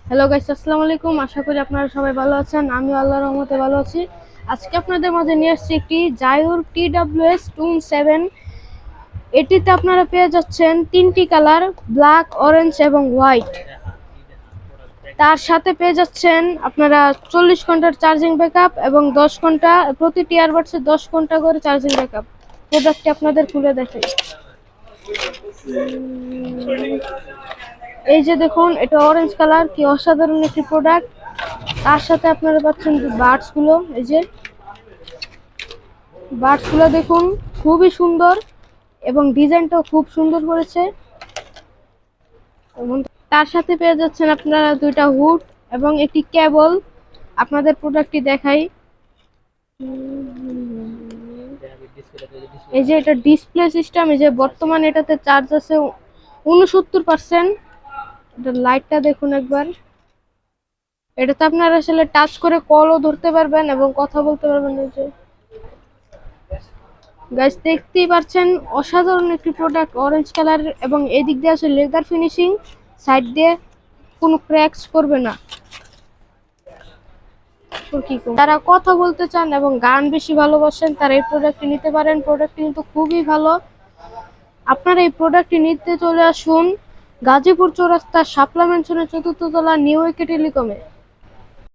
Hello guys, আসসালামু আলাইকুম। আশা করি আপনারা সবাই ভালো আছেন। আমি আল্লাহর রহমতে ভালো আছি। আজকে আপনাদের মাঝে নিয়ে আসছি একটি জায়ুর TWS টুন 7। এটিতে আপনারা পেয়ে যাচ্ছেন তিনটি কালার, ব্ল্যাক, অরেঞ্জ এবং হোয়াইট। তার সাথে পেয়ে যাচ্ছেন আপনারা 40 ঘন্টার চার্জিং ব্যাকআপ এবং 10 ঘন্টা প্রতিটি ইয়ারবাডসে 10 ঘন্টা করে চার্জিং ব্যাকআপ। প্রোডাক্টটি আপনাদের খুলে দেখাই। এই যে দেখুন, এটা অরেঞ্জ কালার, কি অসাধারণ একটি প্রোডাক্ট। তার সাথে আপনারা পাচ্ছেন বাডস গুলো। এই যে বাডস গুলো দেখুন, খুবই সুন্দর এবং ডিজাইনটাও খুব সুন্দর করেছে। এবং তার সাথে পেয়ে যাচ্ছেন আপনারা দুইটা হুড এবং একটি কেবল। আপনাদের প্রোডাক্টটি দেখাই। এই যে এটা ডিসপ্লে সিস্টেম। এই যে বর্তমানে এটাতে চার্জ আছে 69%। এটা লাইটটা দেখুন একবার। এটাতে আপনারা আসলে টাচ করে কলও ধরতে পারবেন এবং কথা বলতে পারবেন। এই যে গাইস, দেখতেই পাচ্ছেন অসাধারণ একটি প্রোডাক্ট, অরেঞ্জ কালার এবং এদিক দিয়ে আছে লেদার ফিনিশিং। সাইড দিয়ে কোনো ক্র্যাকস করবে না। যারা কথা বলতে চান এবং গান বেশি ভালোবাসেন তারা এই প্রোডাক্টটি নিতে পারেন। প্রোডাক্টটি কিন্তু খুবই ভালো। আপনারা এই প্রোডাক্টটি নিতে চলে আসুন গাজীপুর চৌরাস্তা শাপলা ম্যানশনের 4র্থ তলা নিউ একে টেলিকমে।